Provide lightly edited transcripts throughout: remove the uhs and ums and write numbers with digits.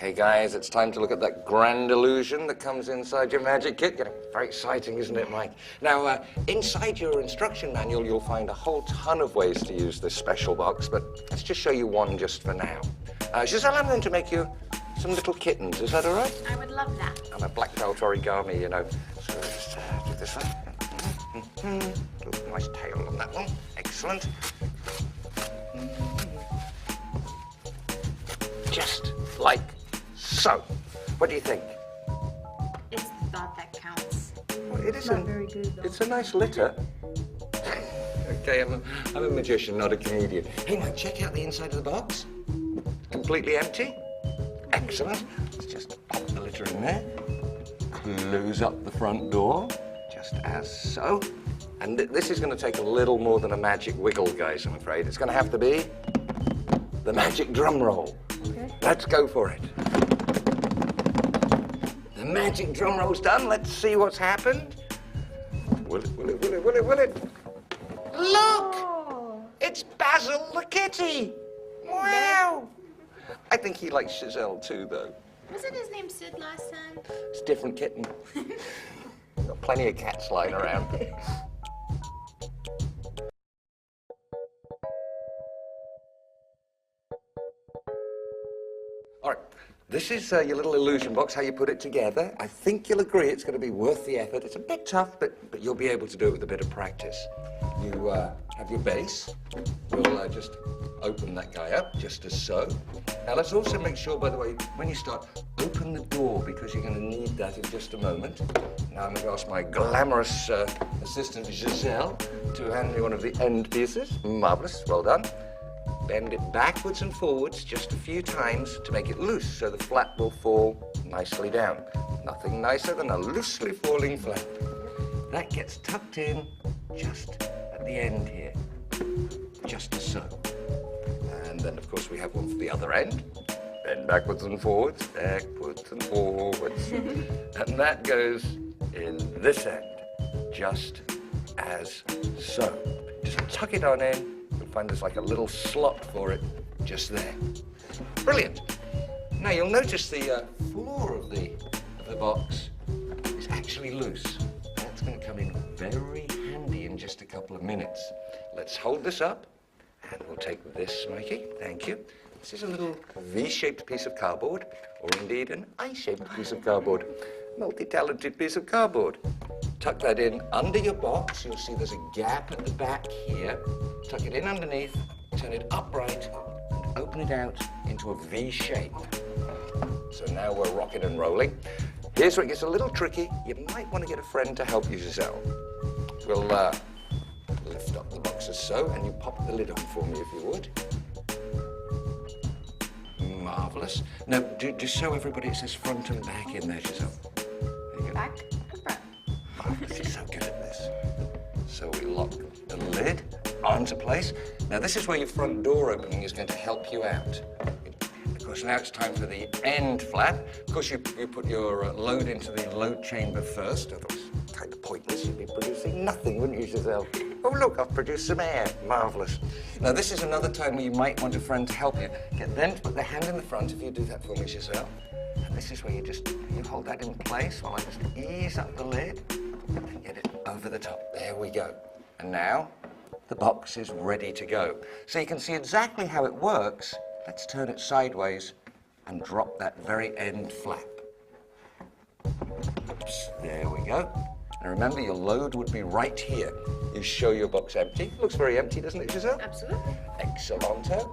Okay, guys, it's time to look at that grand illusion that comes inside your magic kit. Getting very exciting, isn't it, Mike? Now, inside your instruction manual, you'll find a whole ton of ways to use this special box, but let's just show you one just for now. Giselle, I'm going to make you some little kittens. Is that all right? I would love that. I'm a black belt origami, you know. So just do this one. Nice tail on that one. Excellent. Just like so. What do you think? It's the thought that counts. Well, it isn't. Not very good, though. It's a nice litter. Okay, I'm a magician, not a comedian. Hey, Mike, check out the inside of the box. Completely empty. Excellent. Let's just pop the litter in there. Close up the front door, just as so. And this is going to take a little more than a magic wiggle, guys, I'm afraid. It's going to have to be the magic drum roll. Okay. Let's go for it. The magic drum roll's done. Let's see what's happened. Will it? Look! Oh. It's Basil the kitty! Wow! I think he likes Giselle too, though. Wasn't his name Sid last time? It's a different kitten. Got plenty of cats lying around. All right, this is your little illusion box, how you put it together. I think you'll agree it's going to be worth the effort. It's a bit tough, but you'll be able to do it with a bit of practice. You have your base. We'll just open that guy up, just as so. Now, let's also make sure, by the way, when you start, open the door, because you're going to need that in just a moment. Now, I'm going to ask my glamorous assistant, Giselle, to hand me one of the end pieces. Marvelous, well done. Bend it backwards and forwards just a few times to make it loose, so the flap will fall nicely down. Nothing nicer than a loosely falling flap. That gets tucked in just at the end here, just as so. And then, of course, we have one for the other end. Bend backwards and forwards, backwards and forwards. And that goes in this end, just as so. Just tuck it on in. You'll find there's like a little slot for it just there. Brilliant. Now, you'll notice the floor of the box is actually loose. That's going to come in very handy in just a couple of minutes. Let's hold this up. And we'll take this, Mikey. Thank you. This is a little V-shaped piece of cardboard, or indeed an I-shaped piece of cardboard. Multi-talented piece of cardboard. Tuck that in under your box. You'll see there's a gap at the back here. Tuck it in underneath, turn it upright, and open it out into a V shape. So now we're rocking and rolling. Here's where it gets a little tricky. You might want to get a friend to help you, Giselle. We'll lift up the box as so, and you pop the lid on for me if you would. Marvellous. Now, just show everybody it says front and back in there, Giselle. There you go. Back and front. Marvellous, you're so good at this. So we lock the lid onto place. Now, this is where your front door opening is going to help you out. Of course, now it's time for the end flap. Of course, you put your load into the load chamber first, otherwise it's kind of pointless. You'd be producing nothing, wouldn't you, Giselle? Oh, look, I've produced some air. Marvellous. Now, this is another time where you might want a friend to help you. Get them to put their hand in the front if you do that for me, Giselle. And this is where you hold that in place while I just ease up the lid and get it over the top. There we go. And now the box is ready to go. So you can see exactly how it works. Let's turn it sideways and drop that very end flap. Oops, there we go. And remember, your load would be right here. You show your box empty. Looks very empty, doesn't it, Giselle? Absolutely. Excellento.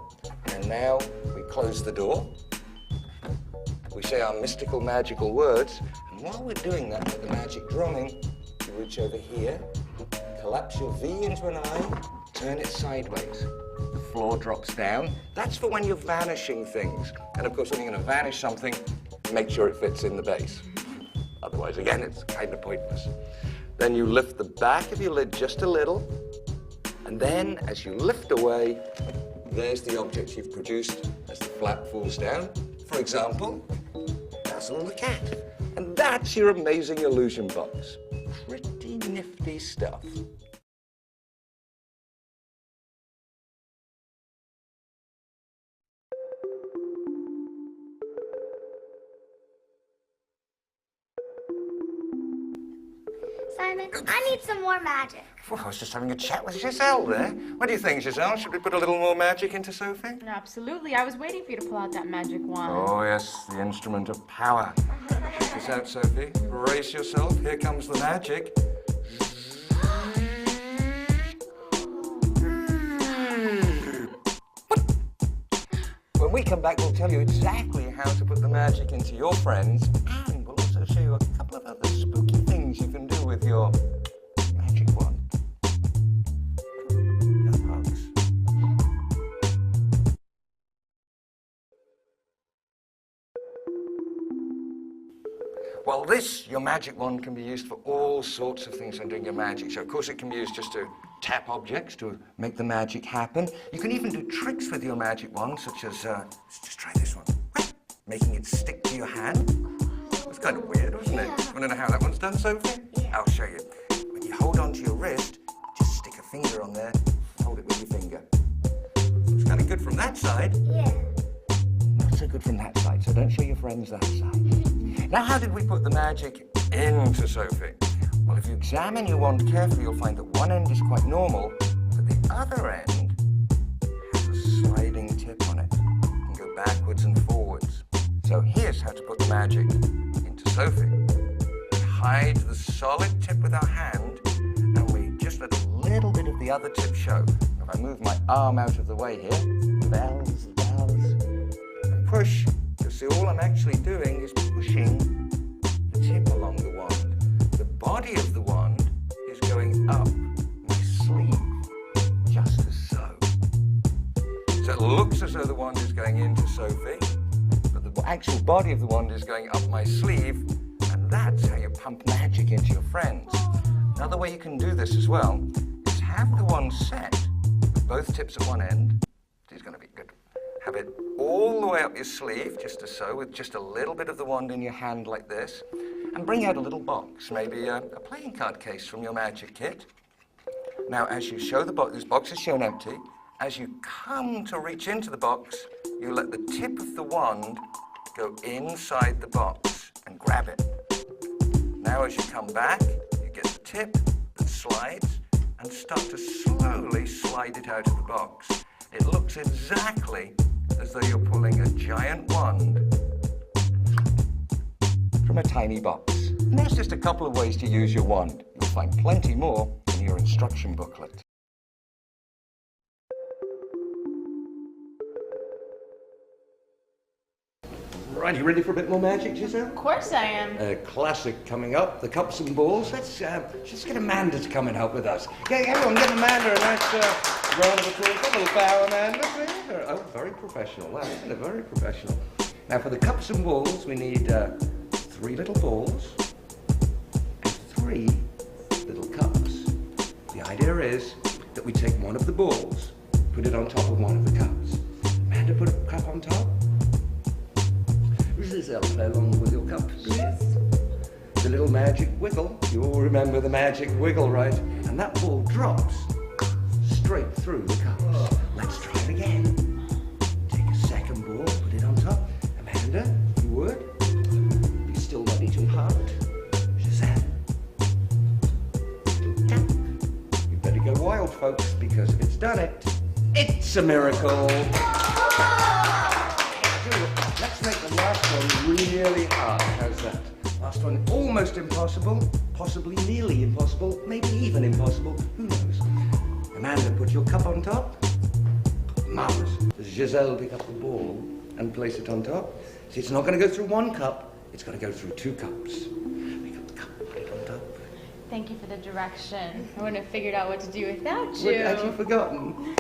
And now we close the door. We say our mystical, magical words. And while we're doing that with the magic drumming, you reach over here, collapse your V into an I, turn it sideways. The floor drops down. That's for when you're vanishing things. And of course, when you're going to vanish something, make sure it fits in the base. Otherwise, again, it's kind of pointless. Then you lift the back of your lid just a little. And then, as you lift away, there's the object you've produced as the flap falls down. For example, Basil the cat. And that's your amazing illusion box. Pretty nifty stuff. Simon. I need some more magic. Well, I was just having a chat with Giselle there. What do you think, Giselle? Should we put a little more magic into Sophie? Absolutely. I was waiting for you to pull out that magic wand. Oh, yes, the instrument of power. Check this out, Sophie. Brace yourself. Here comes the magic. When we come back, we'll tell you exactly how to put the magic into your friends, and we'll also show you a couple of other spooky things you can do with your magic wand. No hugs. Well, your magic wand, can be used for all sorts of things when doing your magic. So, of course, it can be used just to tap objects to make the magic happen. You can even do tricks with your magic wand, such as, let's just try this one. Making it stick to your hand. It's kind of weird, wasn't it? Want to know how that one's done, Sophie? Yeah. I'll show you. When you hold onto your wrist, just stick a finger on there, hold it with your finger. It's kind of good from that side. Yeah. Not so good from that side, so don't show your friends that side. Now, how did we put the magic into Sophie? Well, if you examine your wand carefully, you'll find that one end is quite normal, but the other end has a sliding tip on it. It can go backwards and forwards. So here's how to put the magic into Sophie. We hide the solid tip with our hand, and we just let a little bit of the other tip show. If I move my arm out of the way here, bells, and push, you'll see all I'm actually doing is pushing the tip along the wand. The body of the wand is going up my sleeve, just as so. So it looks as though the wand is going into Sophie, but the actual body of the wand is going up my sleeve, and that's how you pump magic into your friends. Another way you can do this as well is have the wand set with both tips at one end. This is going to be good. Have it all the way up your sleeve, just as so, with just a little bit of the wand in your hand like this. And bring out a little box, maybe a playing card case from your magic kit. Now, as you show the box, this box is shown empty. As you come to reach into the box, you let the tip of the wand go inside the box and grab it. Now, as you come back, you get the tip that slides and start to slowly slide it out of the box. It looks exactly as though you're pulling a giant wand from a tiny box. And that's just a couple of ways to use your wand. You'll find plenty more in your instruction booklet. Right, you ready for a bit more magic, Giselle? Of course I am. A classic coming up, the cups and balls. Let's just get Amanda to come and help with us. Yeah, everyone, give Amanda a nice round of applause. A little bow, Amanda. Oh, very professional. Wow, very professional. Now, for the cups and balls, we need 3 little balls and 3 little cups. The idea is that we take one of the balls, put it on top of one of the cups. Amanda, put a cup on top. Giselle, play along with your cup, please. The little magic wiggle. You all remember the magic wiggle, right? And that ball drops straight through the cups. Let's try it again. Take a second ball, put it on top. Amanda, if you would. Be still ready to heart. Giselle. You better go wild, folks, because if it's done it, it's a miracle. Let's make the last one really hard. How's that? Last one almost impossible, possibly nearly impossible, maybe even impossible. Who knows? Amanda, put your cup on top. Marvelous. Giselle, pick up the ball and place it on top. See, it's not going to go through one cup. It's going to go through 2 cups. Pick up the cup, put it on top. Thank you for the direction. I wouldn't have figured out what to do without you. What, had you forgotten?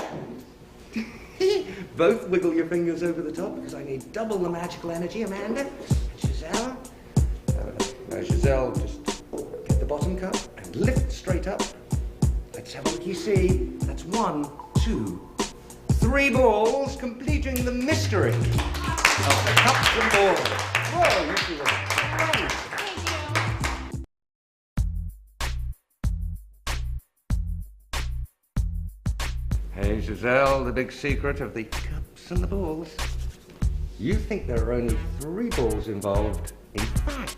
Both wiggle your fingers over the top because I need double the magical energy, Amanda. Giselle. Now, Giselle, just get the bottom cup and lift straight up. Let's have a look, you see. That's 1, 2, 3 balls, completing the mystery of the cups and balls. Whoa, you two are great. Hey, Giselle, the big secret of the cups and the balls. You think there are only 3 balls involved. In fact,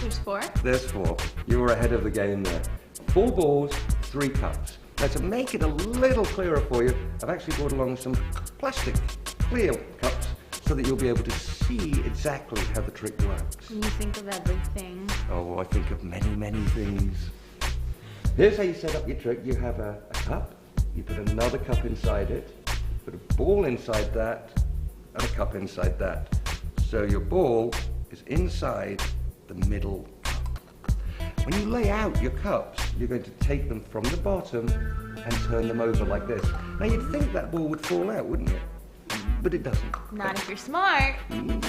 There's There's 4. There's 4. You were ahead of the game there. 4 balls, 3 cups. Now to make it a little clearer for you, I've actually brought along some plastic clear cups so that you'll be able to see exactly how the trick works. You think of everything. Oh, I think of many, many things. Here's how you set up your trick. You have a cup, you put another cup inside it, put a ball inside that, and a cup inside that. So your ball is inside the middle cup. When you lay out your cups, you're going to take them from the bottom and turn them over like this. Now you'd think that ball would fall out, wouldn't it? But it doesn't. Not if you're smart.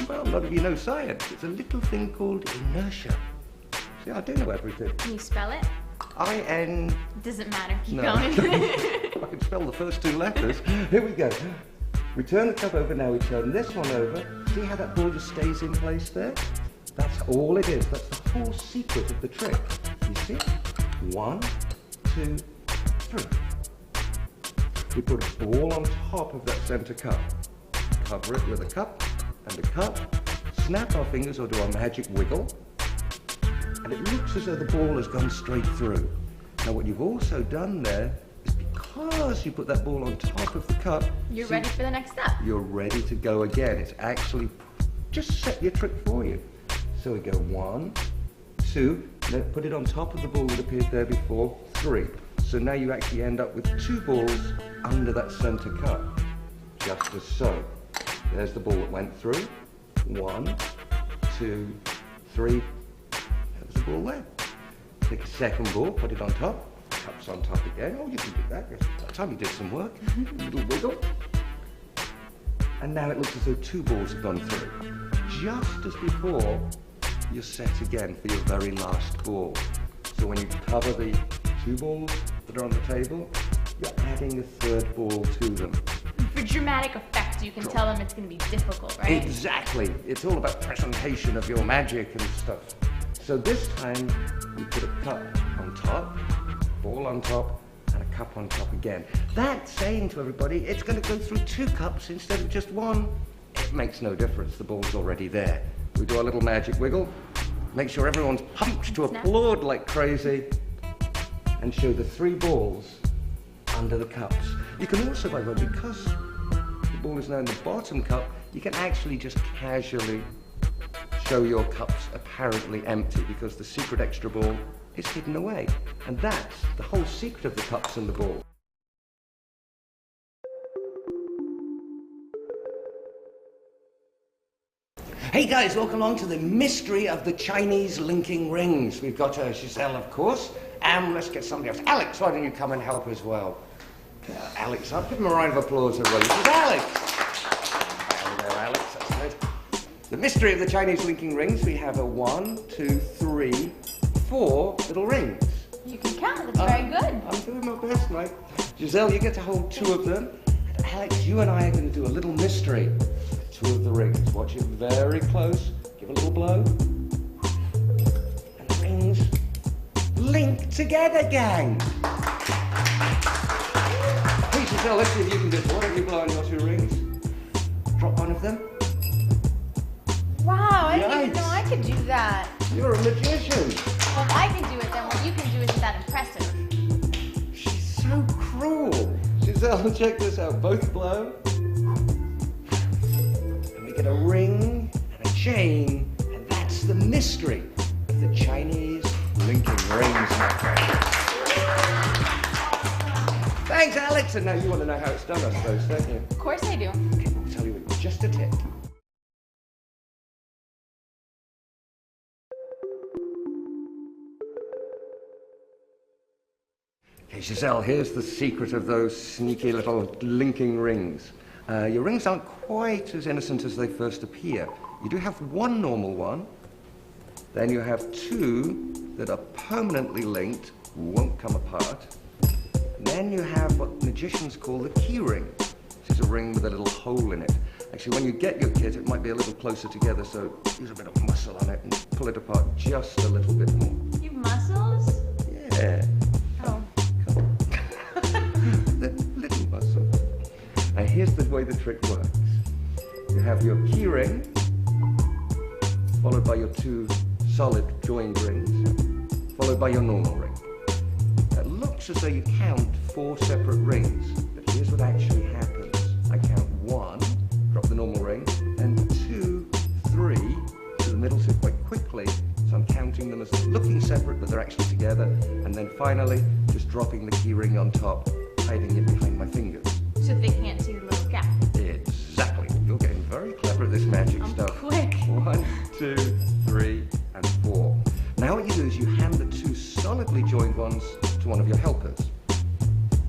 Well, not if you know science. It's a little thing called inertia. See, I do know everything. Can you spell it? I-N... Doesn't matter. Keep No. going. I can spell the first 2 letters. Here we go. We turn the cup over, now we turn this one over. See how that ball just stays in place there? That's all it is. That's the whole secret of the trick. You see? 1, 2, 3. We put a ball on top of that center cup. Cover it with a cup and a cup. Snap our fingers or do our magic wiggle. And it looks as though the ball has gone straight through. Now what you've also done there is because you put that ball on top of the cup, You're ready for the next step. you're ready to go again. It's actually just set your trick for you. So we go 1, 2, then put it on top of the ball that appeared there before, 3. So now you actually end up with 2 balls under that center cup, just as so. There's the ball that went through. 1, 2, 3. There's the ball there. Take a second ball, put it on top. Cups on top again. Oh, you can do that. That time you did some work. A little wiggle. And now it looks as though 2 balls have gone through. Just as before, you're set again for your very last ball. So when you cover the 2 balls that are on the table, you're adding a 3rd ball to them. For dramatic effect, you can tell them it's going to be difficult, right? Exactly. It's all about presentation of your magic and stuff. So this time, you put a cup on top, ball on top, and a cup on top again. That's saying to everybody, it's going to go through 2 cups instead of just 1. It makes no difference. The ball's already there. We do our little magic wiggle. Make sure everyone's pumped to applaud like crazy. And show the 3 balls under the cups. You can also, by the way, because the ball is now in the bottom cup, you can actually just casually show your cups apparently empty because the secret extra ball is hidden away. And that's the whole secret of the cups and the ball. Hey guys, welcome along to the mystery of the Chinese linking rings. We've got Giselle, of course, and let's get somebody else. Alex, why don't you come and help as well? Alex up. Give him a round of applause, everybody. This is Alex. Hello, Alex. That's good. The mystery of the Chinese linking rings. We have a 1, 2, 3, 4 little rings. You can count. That's very good. I'm doing my best, mate. Giselle, you get to hold 2 of them. And Alex, you and I are going to do a little mystery. 2 of the rings. Watch it very close. Give a little blow. And the rings link together, gang. Hey, Giselle, let's see if you can do it. Why don't you blow on your 2 rings? Drop one of them. Wow, I didn't even Yikes. know I could do that. You're a magician. Well, if I can do it, then what you can do isn't that impressive. She's so cruel. Giselle, check this out. Both blow. And we get a ring and a chain. And that's the mystery of the Chinese linking rings, my friend. Thanks, Alex. And now you want to know how it's done, I suppose, don't you? Of course I do. Okay, we'll tell you in just a tick. Okay, Giselle, here's the secret of those sneaky little linking rings. Your rings aren't quite as innocent as they first appear. You do have 1 normal one, then you have 2 that are permanently linked, won't come apart. And then you have what magicians call the key ring, which is a ring with a little hole in it. Actually, when you get your kit, it might be a little closer together, so use a bit of muscle on it and pull it apart just a little bit more. You have muscles? Yeah. Oh. The little muscle. Now here's the way the trick works. You have your key ring, followed by your 2 solid joined rings, followed by your normal ring. It looks as though you count 4 separate rings, but here's what actually happens. I count 1, drop the normal ring, and 2, 3 to the middle, so quite quickly. So I'm counting them as looking separate, but they're actually together. And then finally, just dropping the key ring on top, hiding it behind my fingers. So they can't see the little gap. Exactly. You're getting very clever at this magic stuff. Quick. 1, 2, 3, and 4. Now what you do is you hand the 2 solidly joined ones to one of your helpers.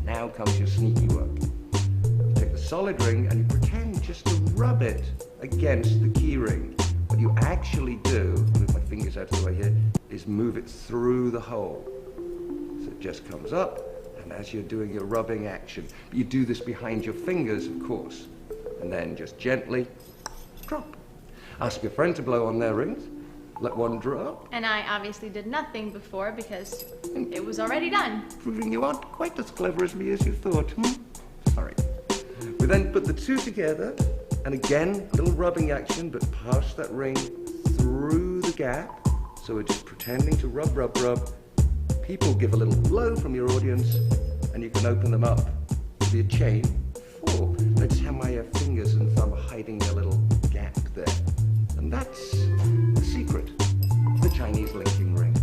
Now comes your sneaky work. You take the solid ring and you pretend just to rub it against the key ring. What you actually do, move my fingers out of the way here, is move it through the hole. So it just comes up, and as you're doing your rubbing action, you do this behind your fingers, of course, and then just gently drop. Ask your friend to blow on their rings, let one drop. And I obviously did nothing before because it was already done. Proving you aren't quite as clever as me as you thought. Sorry. We then put the 2 together, and again, a little rubbing action, but pass that ring through the gap. So we're just pretending to rub, rub, rub. People give a little blow from your audience, and you can open them up to be a chain. 4. Notice how my fingers and thumb are hiding a little gap there. And that's the secret of the Chinese linking rings.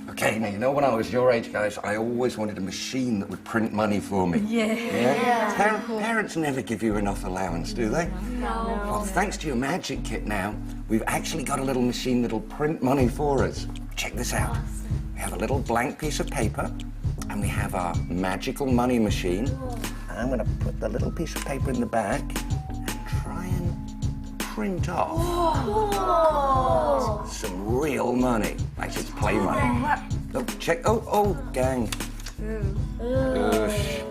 Okay, now you know when I was your age, guys, I always wanted a machine that would print money for me. Yeah? Parents never give you enough allowance, do they? No. Well, thanks to your magic kit now, we've actually got a little machine that'll print money for us. Check this out. We have a little blank piece of paper, and we have our magical money machine. I'm going to put the little piece of paper in the back and try and print off some real money. Actually, it's play money. Oh, check. Oh, gang. Oosh.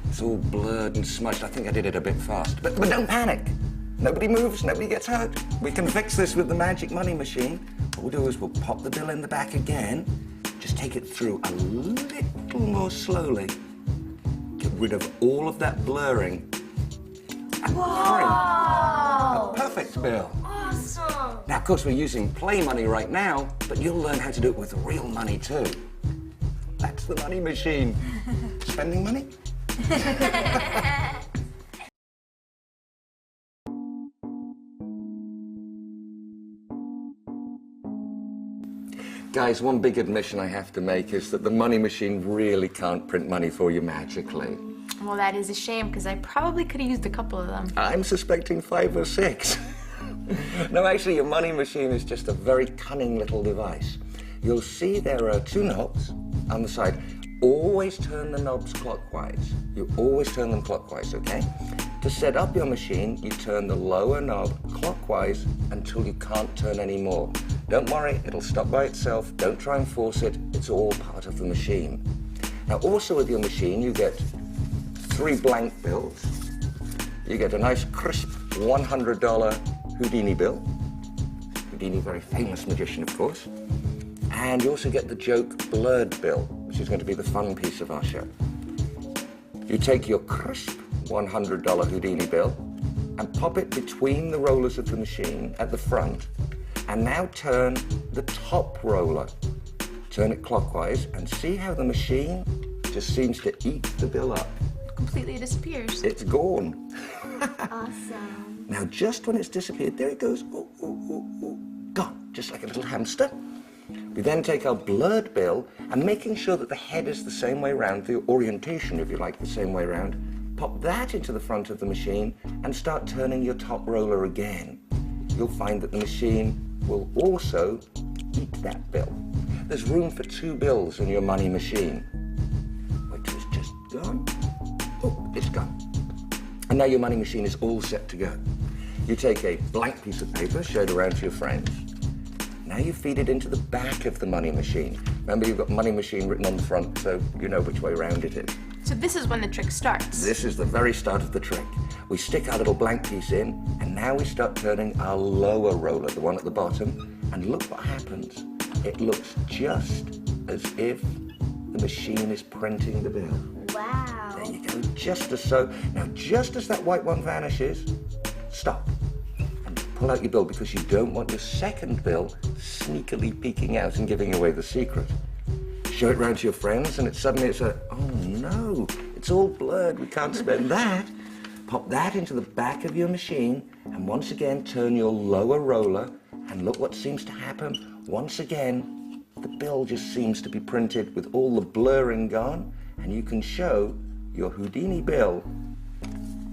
It's all blurred and smudged. I think I did it a bit fast. But don't panic. Nobody moves, nobody gets hurt. We can fix this with the magic money machine. What we'll do is we'll pop the bill in the back again. Just take it through a little more slowly. Get rid of all of that blurring. And print a perfect bill. Awesome. Now, of course, we're using play money right now, but you'll learn how to do it with real money too. That's the money machine. Spending money? Guys, one big admission I have to make is that the money machine really can't print money for you magically. Well, that is a shame because I probably could have used a couple of them. I'm suspecting 5 or 6. No, actually, your money machine is just a very cunning little device. You'll see there are 2 knobs on the side. Always turn the knobs clockwise. You always turn them clockwise, okay? To set up your machine, you turn the lower knob clockwise until you can't turn any more. Don't worry, it'll stop by itself. Don't try and force it. It's all part of the machine. Now, also with your machine, you get 3 blank bills. You get a nice, crisp $100 Houdini bill. Houdini, very famous magician, of course. And you also get the joke blurred bill, which is going to be the fun piece of our show. You take your crisp $100 Houdini bill and pop it between the rollers of the machine at the front, and now turn the top roller. Turn it clockwise and see how the machine just seems to eat the bill up. Completely disappears. It's gone. Awesome. Now, just when it's disappeared, there it goes. Ooh, ooh, ooh, ooh. Gone, just like a little hamster. We then take our blurred bill and making sure that the head is the same way round, the orientation, if you like, the same way round, pop that into the front of the machine and start turning your top roller again. You'll find that the machine will also eat that bill. There's room for 2 bills in your money machine. Wait till it's just gone. Oh, it's gone. And now your money machine is all set to go. You take a blank piece of paper, show it around to your friends. Now you feed it into the back of the money machine. Remember, you've got money machine written on the front, so you know which way round it is. So this is when the trick starts. This is the very start of the trick. We stick our little blank piece in, and now we start turning our lower roller, the one at the bottom, and look what happens. It looks just as if the machine is printing the bill. Wow. There you go, just as so. Now, just as that white one vanishes, stop. And pull out your bill because you don't want your second bill sneakily peeking out and giving away the secret. Show it round to your friends and it's a, oh no, it's all blurred, we can't spend that. Pop that into the back of your machine and once again turn your lower roller and look what seems to happen. Once again, the bill just seems to be printed with all the blurring gone and you can show your Houdini bill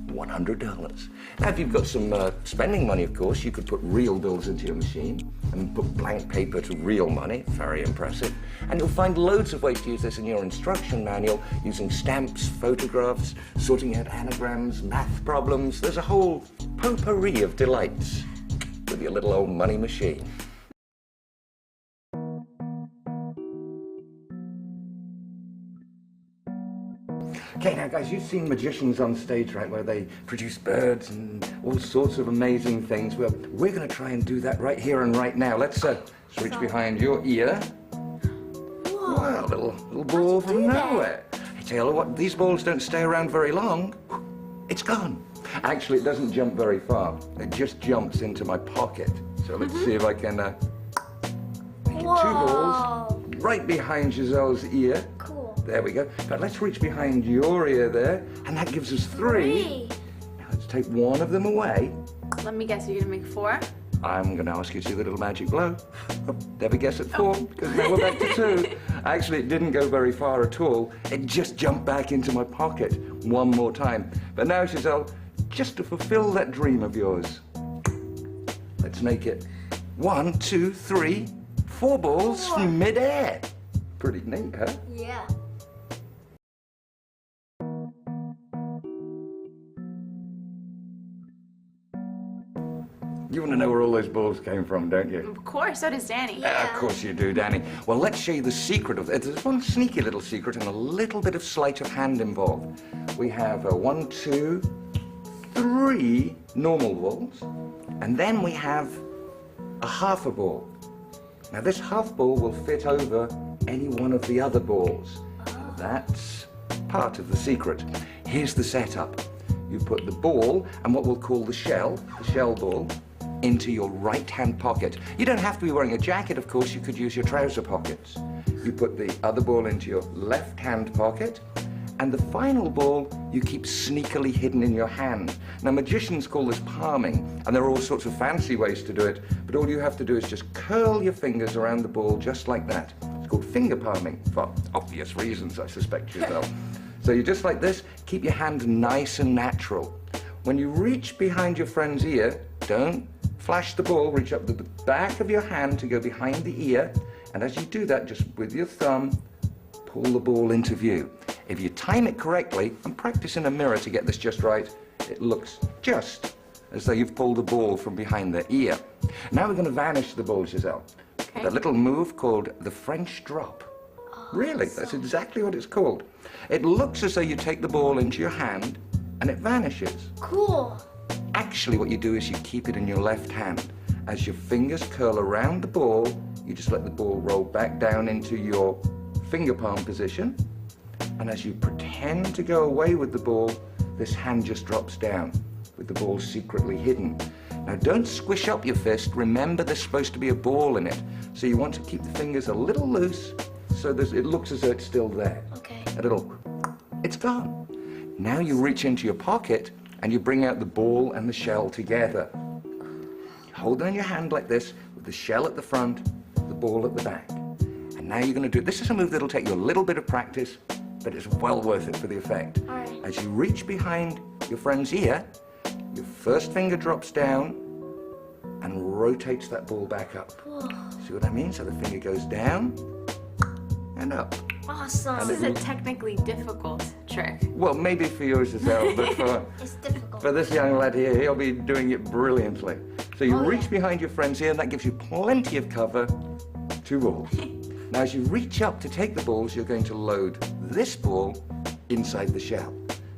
$100. Now, if you've got some spending money, of course, you could put real bills into your machine and put blank paper to real money. Very impressive. And you'll find loads of ways to use this in your instruction manual, using stamps, photographs, sorting out anagrams, math problems. There's a whole potpourri of delights with your little old money machine. Okay, now guys, you've seen magicians on stage, right, where they produce birds and all sorts of amazing things. Well, we're going to try and do that right here and right now. Let's reach behind your ear. Whoa. Wow, little ball from nowhere. I tell you what, these balls don't stay around very long. It's gone. Actually, it doesn't jump very far. It just jumps into my pocket. So let's see if I can make it 2 balls right behind Giselle's ear. Cool. There we go. But let's reach behind your ear there, and that gives us 3. Now let's take one of them away. Let me guess, you're gonna make 4? I'm going to ask you to do the little magic blow. Oh, never guess at 4, because now we're back to 2. Actually, it didn't go very far at all. It just jumped back into my pocket one more time. But now, Giselle, just to fulfill that dream of yours, let's make it 1, 2, 3, 4 balls from mid-air. Pretty neat, huh? Yeah. You want to know where all those balls came from, don't you? Of course, so does Danny. Of course you do, Danny. Well, let's show you the secret of it. There's one sneaky little secret and a little bit of sleight of hand involved. We have 1, 2, 3 normal balls, and then we have a half a ball. Now, this half ball will fit over any one of the other balls. That's part of the secret. Here's the setup. You put the ball and what we'll call the shell ball, into your right-hand pocket. You don't have to be wearing a jacket, of course. You could use your trouser pockets. You put the other ball into your left-hand pocket, and the final ball you keep sneakily hidden in your hand. Now, magicians call this palming, and there are all sorts of fancy ways to do it, but all you have to do is just curl your fingers around the ball just like that. It's called finger palming, for obvious reasons, I suspect yourself. So you just like this, keep your hand nice and natural. When you reach behind your friend's ear, don't flash the ball, reach up the back of your hand to go behind the ear, and as you do that, just with your thumb, pull the ball into view. If you time it correctly, and practice in a mirror to get this just right, it looks just as though you've pulled the ball from behind the ear. Now we're going to vanish the ball, Giselle. Okay. With a little move called the French drop. Really, that's exactly what it's called. It looks as though you take the ball into your hand and it vanishes. Cool. Actually, what you do is you keep it in your left hand. As your fingers curl around the ball, you just let the ball roll back down into your finger palm position. And as you pretend to go away with the ball, this hand just drops down with the ball secretly hidden. Now, don't squish up your fist. Remember, there's supposed to be a ball in it. So you want to keep the fingers a little loose so it looks as though it's still there. Okay. It's gone. Now you reach into your pocket and you bring out the ball and the shell together. Hold them in your hand like this, with the shell at the front, the ball at the back. And now you're going to do, this is a move that'll take you a little bit of practice, but it's well worth it for the effect. All right. As you reach behind your friend's ear, your first finger drops down and rotates that ball back up. Whoa. See what I mean? So the finger goes down and up. Awesome. This is a technically difficult trick. Well, maybe for yours as well, but It's difficult. for this young lad here, he'll be doing it brilliantly. So you reach behind your friend's ear, and that gives you plenty of cover. 2 balls. Now, as you reach up to take the balls, you're going to load this ball inside the shell.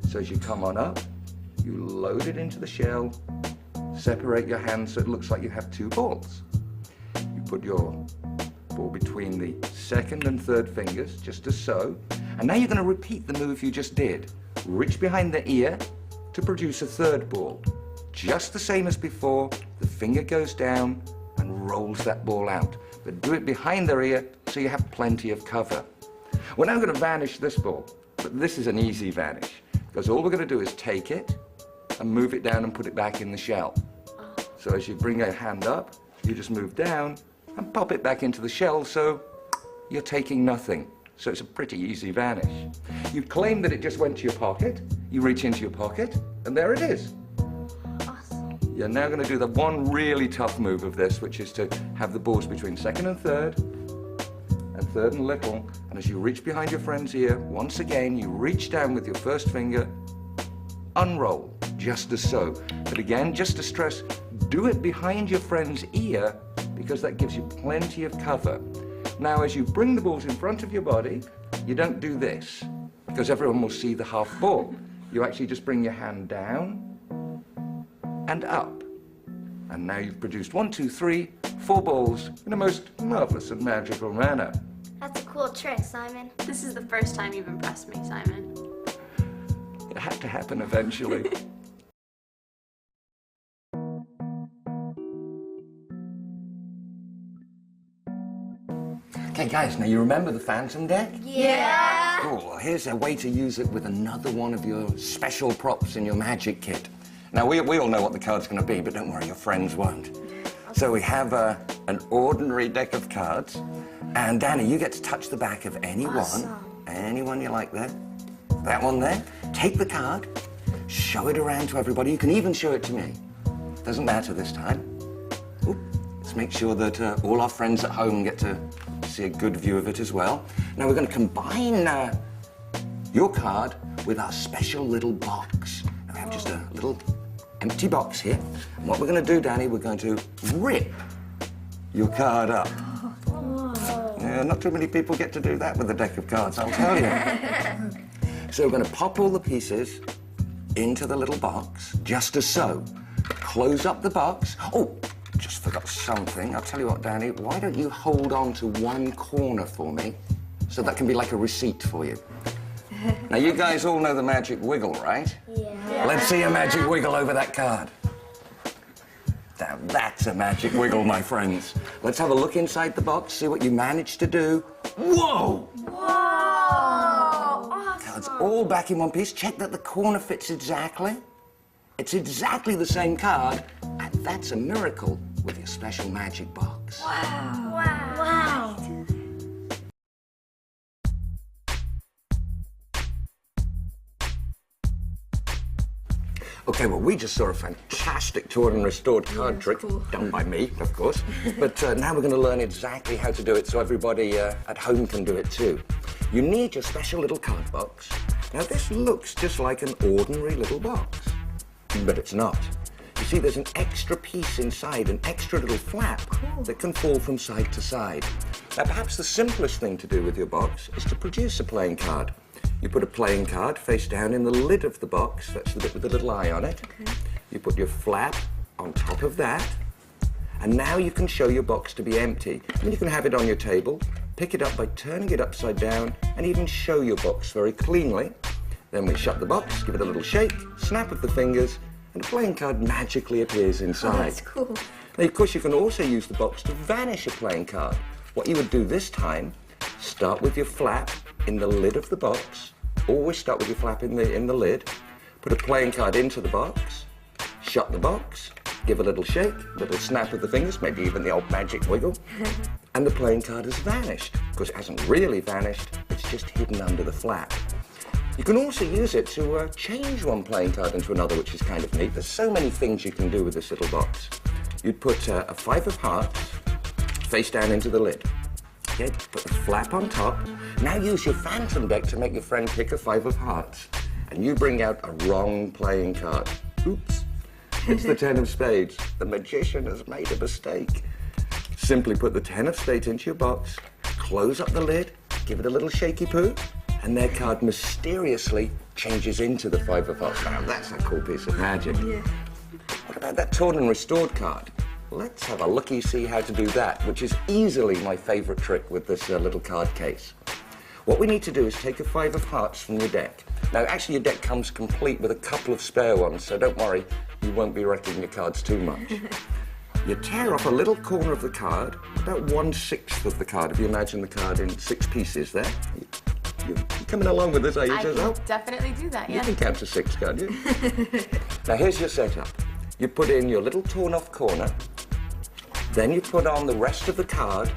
So as you come on up, you load it into the shell, separate your hands so it looks like you have 2 balls. You put your ball between the second and third fingers, just as so. And now you're going to repeat the move you just did reach behind the ear to produce a third ball. Just the same as before, the finger goes down and rolls that ball out. But do it behind their ear so you have plenty of cover. We're now going to vanish this ball, but this is an easy vanish, because all we're going to do is take it and move it down and put it back in the shell. So as you bring your hand up, you just move down and pop it back into the shell, so you're taking nothing. So it's a pretty easy vanish. You claim that it just went to your pocket, you reach into your pocket, and there it is. Awesome. You're now going to do the one really tough move of this, which is to have the balls between second and third and little, and as you reach behind your friend's ear, once again, you reach down with your first finger, unroll, just as so. But again, just to stress, do it behind your friend's ear, because that gives you plenty of cover. Now, as you bring the balls in front of your body, you don't do this, because everyone will see the half ball. You actually just bring your hand down and up. And now you've produced 1, 2, 3, 4 balls in a most marvelous and magical manner. That's a cool trick, Simon. This is the first time you've impressed me, Simon. It had to happen eventually. Okay, guys, now you remember the Phantom deck? Yeah. Cool. Well, here's a way to use it with another one of your special props in your magic kit. Now, we all know what the card's going to be, but don't worry, your friends won't. So we have an ordinary deck of cards, and Danny, you get to touch the back of any one you like there. That one there. Take the card, show it around to everybody. You can even show it to me. Doesn't matter this time. Oop. Let's make sure that all our friends at home get to see a good view of it as well. Now we're going to combine your card with our special little box. Now we have just a little empty box here. And what we're going to do, Danny, we're going to rip your card up. Yeah, not too many people get to do that with a deck of cards, I'll tell you. So we're going to pop all the pieces into the little box, just as so. Close up the box. Oh, just forgot something. I'll tell you what, Danny, why don't you hold on to one corner for me, so that can be like a receipt for you. Now, you guys all know the magic wiggle, right? Yeah. Let's see a magic wiggle over that card. Now, that's a magic wiggle, my friends. Let's have a look inside the box, see what you managed to do. Whoa! Whoa! Awesome. Cards all back in one piece. Check that the corner fits exactly. It's exactly the same card, and that's a miracle with your special magic box. Wow. Wow. Wow. Okay, well, we just saw a fantastic torn and restored card trick, done by me, of course. But now we're going to learn exactly how to do it so everybody at home can do it too. You need your special little card box. Now, this looks just like an ordinary little box, but it's not. You see, there's an extra piece inside, an extra little flap that can fall from side to side. Now, perhaps the simplest thing to do with your box is to produce a playing card. You put a playing card face down in the lid of the box. That's the bit with the little eye on it. Okay. You put your flap on top of that, and now you can show your box to be empty. And you can have it on your table, pick it up by turning it upside down, and even show your box very cleanly. Then we shut the box, give it a little shake, snap of the fingers, and a playing card magically appears inside. Oh, that's cool. Now, of course, you can also use the box to vanish a playing card. What you would do this time, start with your flap in the lid of the box. Always start with your flap in the lid. Put a playing card into the box. Shut the box. Give a little shake, a little snap of the fingers, maybe even the old magic wiggle. And the playing card has vanished. Of course, it hasn't really vanished. It's just hidden under the flap. You can also use it to change one playing card into another, which is kind of neat. There's so many things you can do with this little box. You'd put a 5 of hearts face down into the lid. Okay, put the flap on top. Now use your Phantom deck to make your friend pick a 5 of hearts. And you bring out a wrong playing card. Oops. It's the 10 of spades. The magician has made a mistake. Simply put the 10 of spades into your box, close up the lid, give it a little shaky poo, and their card mysteriously changes into the 5 of hearts. Now that's a cool piece of magic. Yeah. What about that torn and restored card? Let's have a looky see how to do that, which is easily my favorite trick with this little card case. What we need to do is take a 5 of hearts from your deck. Now, actually, your deck comes complete with a couple of spare ones, so don't worry, you won't be wrecking your cards too much. You tear off a little corner of the card, about 1/6 of the card. If you imagine the card in 6 pieces there. You're coming along with this, are you, I Giselle? can definitely do that, You yeah. can count to 6, can't you? Now, here's your setup. You put in your little torn-off corner, then you put on the rest of the card,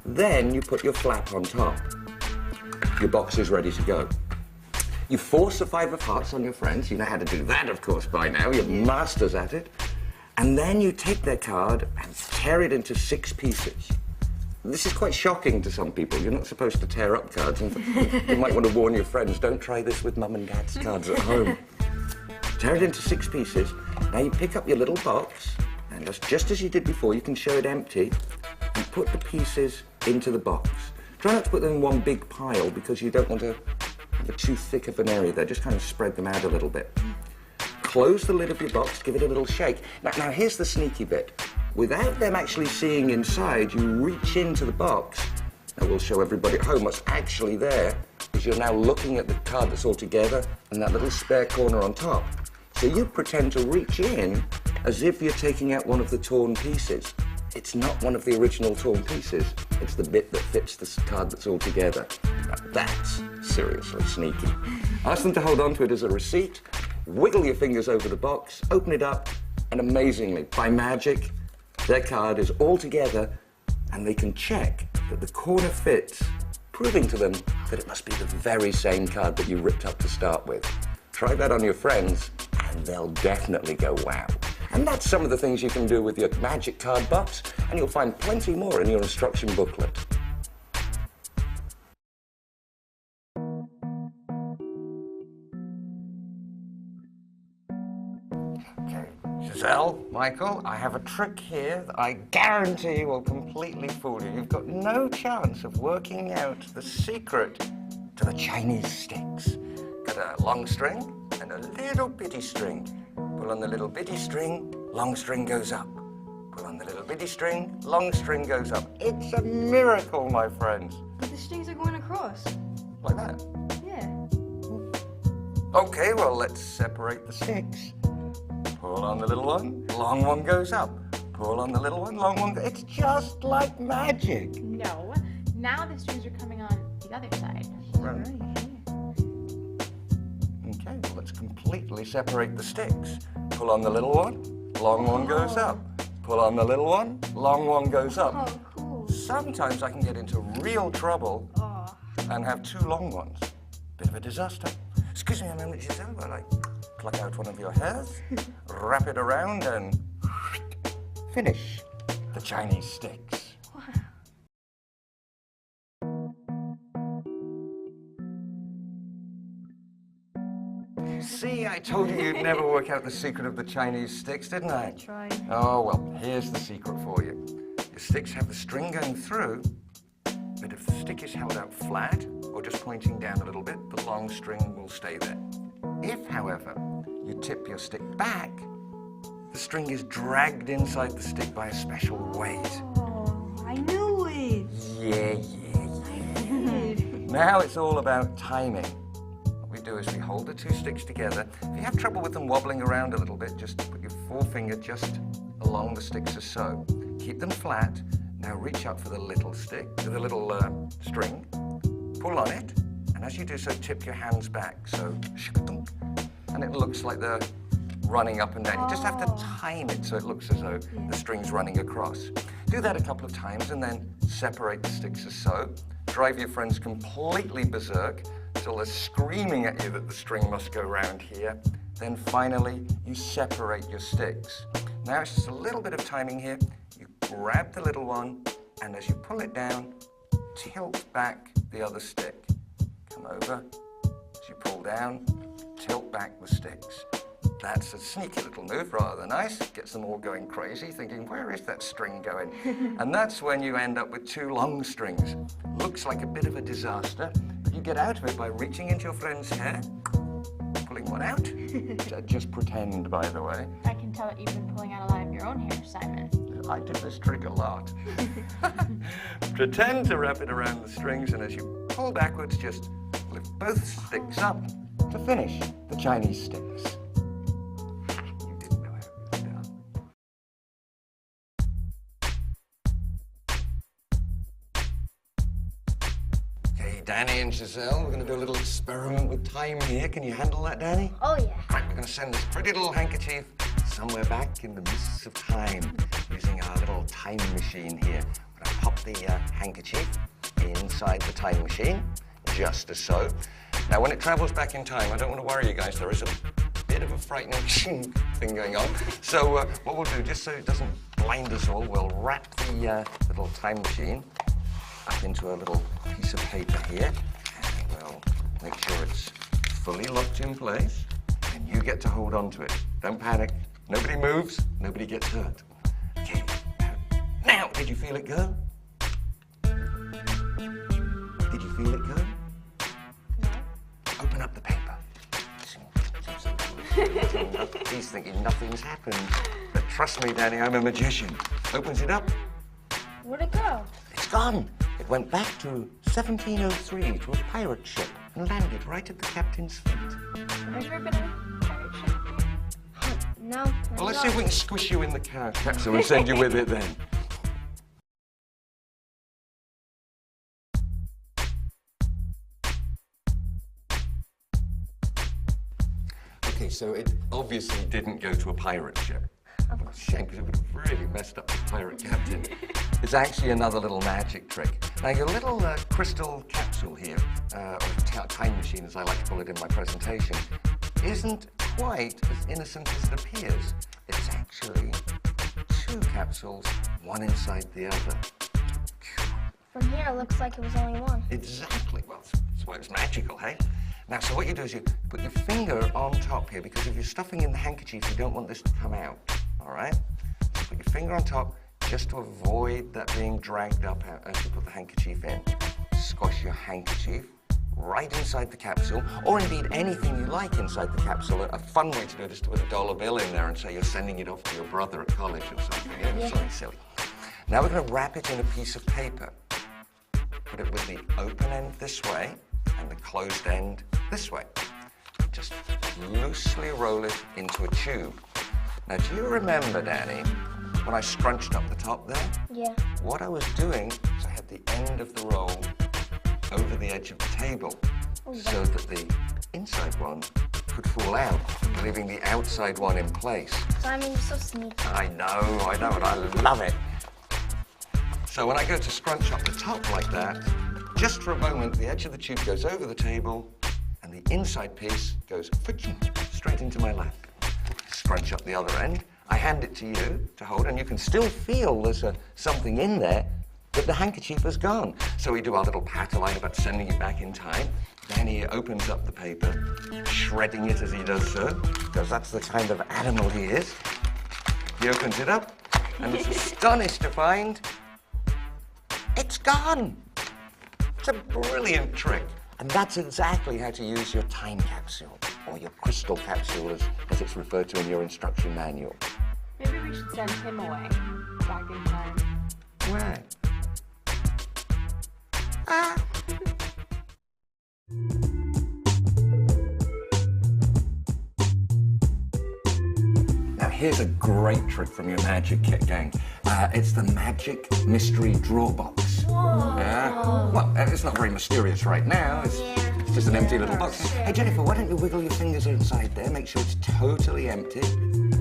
then you put your flap on top. Your box is ready to go. You force a 5 of hearts on your friends. You know how to do that, of course, by now. You're masters at it. And then you take their card and tear it into 6 pieces. This is quite shocking to some people. You're not supposed to tear up cards. In fact, you might want to warn your friends, don't try this with mum and dad's cards at home. Tear it into 6 pieces. Now you pick up your little box, and just as you did before, you can show it empty, and put the pieces into the box. Try not to put them in one big pile because you don't want to have too thick of an area there. Just kind of spread them out a little bit. Close the lid of your box, give it a little shake. Now here's the sneaky bit. Without them actually seeing inside, you reach into the box. Now we'll show everybody at home what's actually there is you're now looking at the card that's all together and that little spare corner on top. So you pretend to reach in as if you're taking out one of the torn pieces. It's not one of the original torn pieces. It's the bit that fits the card that's all together. Now that's seriously sneaky. Ask them to hold on to it as a receipt. Wiggle your fingers over the box, open it up, and amazingly, by magic, their card is all together and they can check that the corner fits, proving to them that it must be the very same card that you ripped up to start with. Try that on your friends and they'll definitely go wow. And that's some of the things you can do with your magic card box, and you'll find plenty more in your instruction booklet. Okay, Giselle, Michael, I have a trick here that I guarantee will completely fool you. You've got no chance of working out the secret to the Chinese sticks. Got a long string and a little bitty string. Pull on the little bitty string, long string goes up. Pull on the little bitty string, long string goes up. It's a miracle, my friends. But the strings are going across. Like that. Yeah. Okay, well, let's separate the sticks. Pull on the little one, long one goes up. Pull on the little one, long one goes up. It's just like magic. No. Now the strings are coming on the other side. Right. Okay, well, let's completely separate the sticks. Pull on the little one, long one goes up. Pull on the little one, long one goes up. Oh, cool. Sometimes I can get into real trouble Oh. and have 2 long ones. Bit of a disaster. Excuse me a moment, Giselle, while I pluck out one of your hairs, wrap it around, and finish the Chinese sticks. See, I told you you'd never work out the secret of the Chinese sticks, didn't I? Tried. Oh, well, here's the secret for you. Your sticks have the string going through, but if the stick is held out flat or just pointing down a little bit, the long string will stay there. If, however, you tip your stick back, the string is dragged inside the stick by a special weight. Oh, I knew it. Yeah. Now it's all about timing. What we do is we hold the 2 sticks together. If you have trouble with them wobbling around a little bit, just put your forefinger just along the sticks as so. Keep them flat. Now reach up for the little stick, the little string. Pull on it, and as you do so, tip your hands back. So, and it looks like they're running up and down. You just have to time it so it looks as though the string's running across. Do that a couple of times and then separate the sticks as so. Drive your friends completely berserk till they're screaming at you that the string must go round here. Then finally, you separate your sticks. Now it's just a little bit of timing here. You grab the little one, and as you pull it down, tilt back the other stick. Come over, as you pull down, tilt back the sticks. That's a sneaky little move, rather nice. Gets them all going crazy, thinking, where is that string going? And that's when you end up with 2 long strings. Looks like a bit of a disaster, but you get out of it by reaching into your friend's hair, pulling one out. Just pretend, by the way. I can tell that you've been pulling out a lot of your own hair, Simon. I do this trick a lot. Pretend to wrap it around the strings, and as you pull backwards, just lift both sticks up to finish the Chinese sticks. You didn't know how it was done. Okay, Danny and Giselle, we're going to do a little experiment with time here. Can you handle that, Danny? Oh, yeah. Right, we're going to send this pretty little handkerchief somewhere back in the mists of time using our little time machine here. We're going to pop the handkerchief inside the time machine, just as so. Now, when it travels back in time, I don't want to worry you guys, there is a bit of a frightening thing going on. So what we'll do, just so it doesn't blind us all, we'll wrap the little time machine up into a little piece of paper here, and we'll make sure it's fully locked in place, and you get to hold on to it. Don't panic. Nobody moves, nobody gets hurt. Okay, now, did you feel it go? Did you feel it go? No. Open up the paper. He's thinking nothing's happened. But trust me, Danny, I'm a magician. Opens it up. Where'd it go? It's gone. It went back to 1703 to a pirate ship and landed right at the captain's feet. Have you ever been in a pirate ship? No. Well, let's see if we can squish you in the capsule and send you with it then. Okay, so it obviously didn't go to a pirate ship. What a shame, because it would have really messed up the pirate captain. It's actually another little magic trick. Now, your little crystal capsule here, or time machine, as I like to call it in my presentation, isn't quite as innocent as it appears. It's actually two capsules, one inside the other. From here, it looks like it was only one. Exactly. Well, that's why it's magical, hey? Now, so what you do is you put your finger on top here, because if you're stuffing in the handkerchief, you don't want this to come out, all right? So put your finger on top just to avoid that being dragged up as you put the handkerchief in. Squash your handkerchief right inside the capsule, or indeed anything you like inside the capsule. A fun way to do it is to put a dollar bill in there and say you're sending it off to your brother at college or something. Yeah. Something silly. Now we're going to wrap it in a piece of paper. Put it with the open end this way and the closed end this way. Just loosely roll it into a tube. Now, do you remember, Danny, when I scrunched up the top there? Yeah. What I was doing is I had the end of the roll over the edge of the table so that the inside one could fall out, leaving the outside one in place. Simon, you're so sneaky. I know, and I love it. So when I go to scrunch up the top like that, just for a moment, the edge of the tube goes over the table, and the inside piece goes straight into my lap. Scrunch up the other end. I hand it to you to hold, and you can still feel there's something in there, but the handkerchief has gone. So we do our little patter line about sending it back in time. Then he opens up the paper, shredding it as he does so, because that's the kind of animal he is. He opens it up, and is astonished to find it's gone. It's a brilliant trick. And that's exactly how to use your time capsule, or your crystal capsule, as it's referred to in your instruction manual. Maybe we should send him away, back in time. Where? Now here's a great trick from your magic kit, gang. It's the magic mystery drawer box. Whoa. Yeah. Well, it's not very mysterious right now. It's just an empty little box. Hey, Jennifer, why don't you wiggle your fingers inside there? Make sure it's totally empty.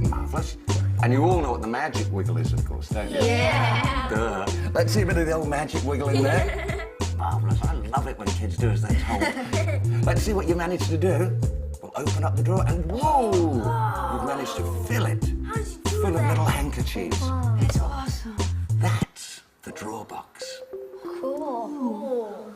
Marvelous. And you all know what the magic wiggle is, of course, don't you? Yeah. Duh. Let's see a bit of the old magic wiggle in there. Marvelous. I love it when kids do as they're told. Let's see what you managed to do. We'll open up the drawer and whoa! You've managed to fill it full of little handkerchiefs. That's awesome. That's the drawer box. Cool.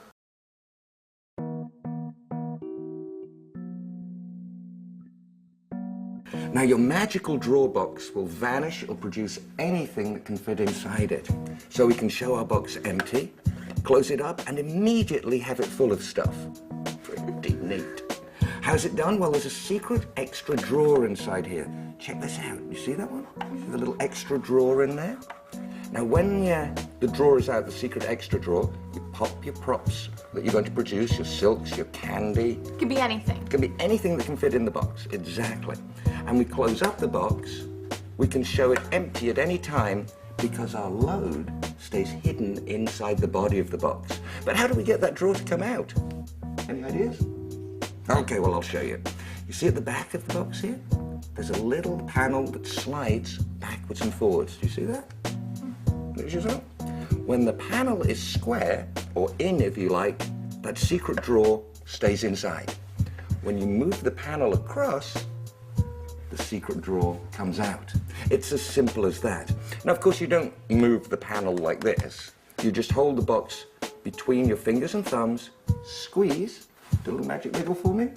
Now your magical drawer box will vanish or produce anything that can fit inside it. So we can show our box empty, close it up, and immediately have it full of stuff. Pretty neat. How's it done? Well, there's a secret extra drawer inside here. Check this out. You see that one? See the little extra drawer in there? Now, when the drawer is out, the secret extra drawer, you pop your props that you're going to produce, your silks, your candy. It could be anything. It can be anything that can fit in the box, exactly. And we close up the box, we can show it empty at any time because our load stays hidden inside the body of the box. But how do we get that drawer to come out? Any ideas? Okay, well, I'll show you. You see at the back of the box here? There's a little panel that slides backwards and forwards. Do you see that? There's yourself. When the panel is square, or in if you like, that secret drawer stays inside. When you move the panel across, the secret drawer comes out. It's as simple as that. Now, of course, you don't move the panel like this. You just hold the box between your fingers and thumbs, squeeze, do a little magic wiggle for me.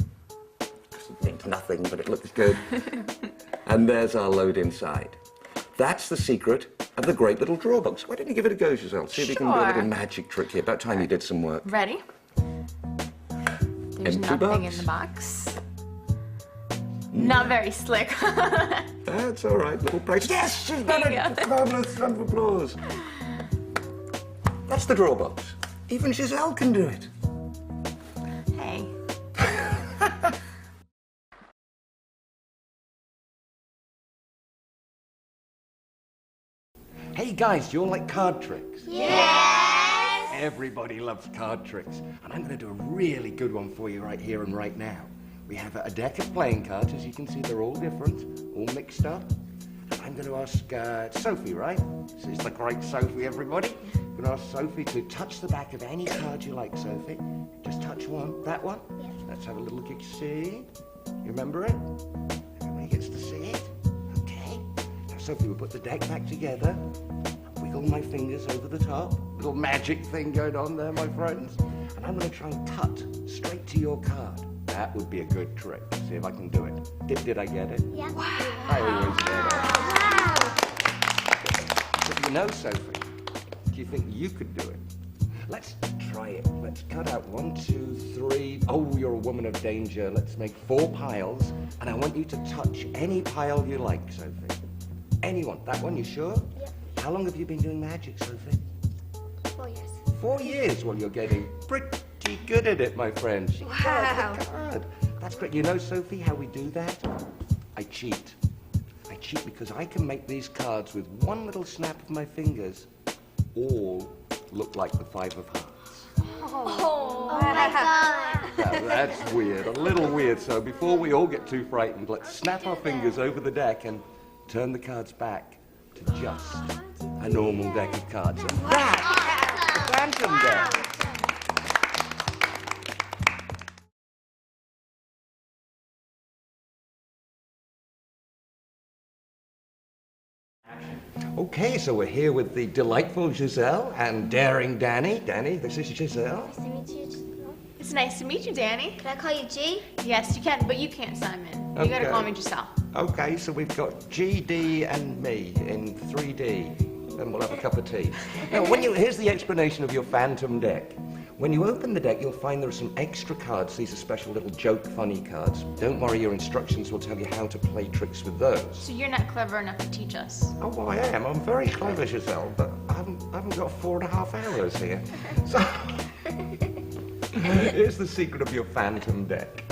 It means nothing, but it looks good. And there's our load inside. That's the secret of the great little drawer box. Why don't you give it a go, Giselle? See if you can do a little magic trick here. About time you did some work. Ready? There's Empty nothing box. in the box. Not very slick. That's all right. Little practice. Yes, she's done it. Marvelous. Round of applause. That's the drawer box. Even Giselle can do it. Hey. Hey guys, do you all like card tricks? Yes! Everybody loves card tricks. And I'm going to do a really good one for you right here and right now. We have a deck of playing cards. As you can see, they're all different, all mixed up. And I'm going to ask Sophie, right? This is the great Sophie, everybody. I'm going to ask Sophie to touch the back of any card you like, Sophie. Just touch one. That one? Yeah. Let's have a little look at see. You remember it? Everybody gets to see it. Okay. Now, Sophie, we'll put the deck back together. Wiggle my fingers over the top. Little magic thing going on there, my friends. And I'm going to try and tut straight to your card. That would be a good trick. See if I can do it. Did I get it? Yeah. Wow. I always get it. But you know, Sophie, do you think you could do it? Let's try it. Let's cut out 1, 2, 3. Oh, you're a woman of danger. Let's make 4 piles. And I want you to touch any pile you like, Sophie. Anyone. That one, you sure? Yeah. How long have you been doing magic, Sophie? 4 years. 4 years. Well, you're getting pretty good at it, my friend. Wow. Good. That's great. You know, Sophie, how we do that? I cheat. I cheat because I can make these cards with one little snap of my fingers all look like the 5 of hearts. Oh my God. Now, that's weird. A little weird. So before we all get too frightened, let's snap our fingers over the deck and turn the cards back to just a normal deck of cards. And that's the phantom deck. Okay, so we're here with the delightful Giselle and daring Danny. Danny, this is Giselle. Nice to meet you. Giselle. It's nice to meet you, Danny. Can I call you G? Yes, you can, but you can't, Simon. You gotta Okay. call me Giselle. Okay, so we've got G, D, and me in 3D. Then we'll have a cup of tea. Now, here's the explanation of your phantom deck. When you open the deck, you'll find there are some extra cards. These are special little joke funny cards. Don't worry, your instructions will tell you how to play tricks with those. So you're not clever enough to teach us. Oh, well, I am. I'm very clever, Giselle, but I haven't got 4.5 hours here. So, here's the secret of your phantom deck.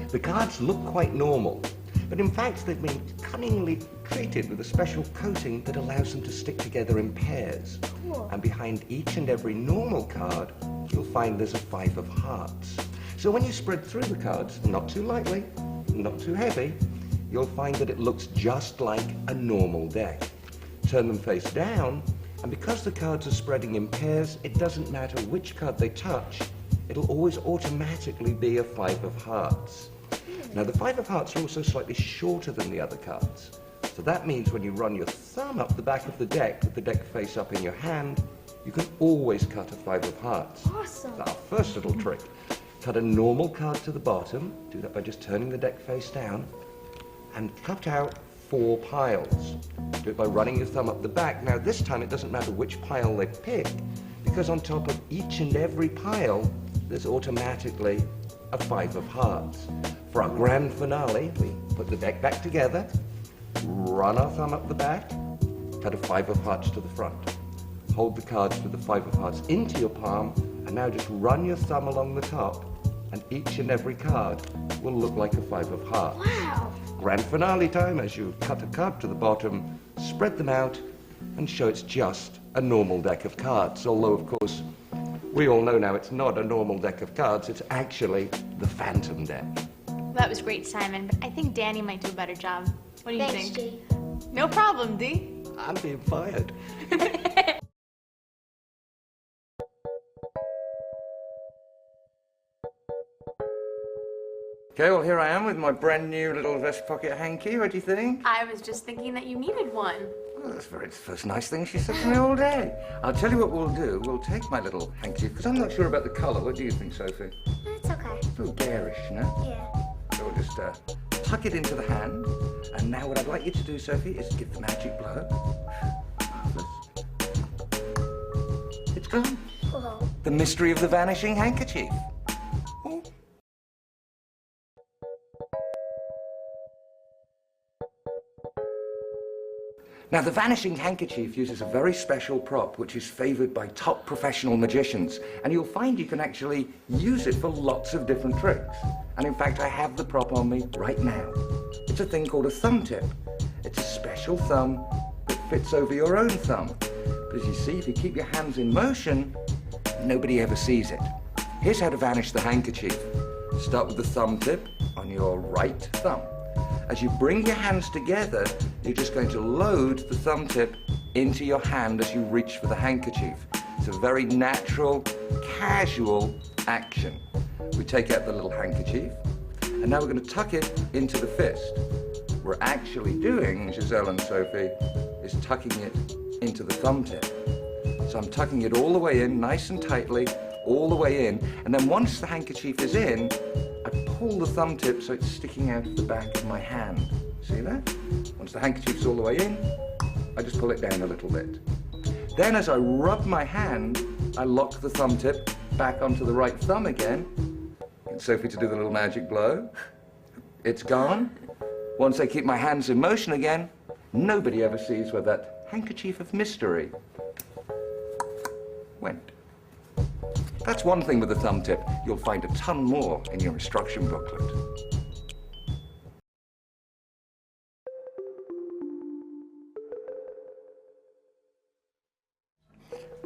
The cards look quite normal, but in fact they've been cunningly treated with a special coating that allows them to stick together in pairs. Cool. And behind each and every normal card, you'll find there's a 5 of hearts. So when you spread through the cards, not too lightly, not too heavy, you'll find that it looks just like a normal deck. Turn them face down, and because the cards are spreading in pairs, it doesn't matter which card they touch, it'll always automatically be a 5 of hearts. Now, the 5 of hearts are also slightly shorter than the other cards. So that means when you run your thumb up the back of the deck with the deck face up in your hand, you can always cut a 5 of hearts. Awesome. So our first little trick. Cut a normal card to the bottom. Do that by just turning the deck face down. And cut out 4 piles. Do it by running your thumb up the back. Now, this time it doesn't matter which pile they pick, because on top of each and every pile, there's automatically a 5 of hearts. For our grand finale, we put the deck back together, run our thumb up the back, put a 5 of hearts to the front. Hold the cards with the 5 of hearts into your palm, and now just run your thumb along the top, and each and every card will look like a 5 of hearts. Wow. Grand finale time as you cut a card to the bottom, spread them out, and show it's just a normal deck of cards. Although, of course, we all know now it's not a normal deck of cards, it's actually the Phantom deck. That was great, Simon, but I think Danny might do a better job. What do you Thanks, think? G. No problem, D. I'm being fired. Okay, well, here I am with my brand new little vest pocket hanky. What do you think? I was just thinking that you needed one. Well, that's the first nice thing she said to me all day. I'll tell you what we'll do. We'll take my little handkerchief, because I'm not sure about the colour. What do you think, Sophie? That's okay. It's a little garish, you know? Yeah. So we'll just tuck it into the hand. And now what I'd like you to do, Sophie, is give the magic blow. Marvellous. It's gone. Whoa. The mystery of the vanishing handkerchief. Oh. Now, the vanishing handkerchief uses a very special prop which is favoured by top professional magicians, and you'll find you can actually use it for lots of different tricks. And in fact, I have the prop on me right now. It's a thing called a thumb tip. It's a special thumb that fits over your own thumb. But as you see, if you keep your hands in motion, nobody ever sees it. Here's how to vanish the handkerchief. Start with the thumb tip on your right thumb. As you bring your hands together, you're just going to load the thumb tip into your hand as you reach for the handkerchief. It's a very natural, casual action. We take out the little handkerchief, and now we're going to tuck it into the fist. We're actually doing, Giselle and Sophie, is tucking it into the thumb tip. So I'm tucking it all the way in, nice and tightly, all the way in, and then once the handkerchief is in, I pull the thumb tip so it's sticking out of the back of my hand. See that? Once the handkerchief's all the way in, I just pull it down a little bit. Then as I rub my hand, I lock the thumb tip back onto the right thumb again. Get Sophie to do the little magic blow. It's gone. Once I keep my hands in motion again, nobody ever sees where that handkerchief of mystery went. That's one thing with the thumb tip. You'll find a ton more in your instruction booklet.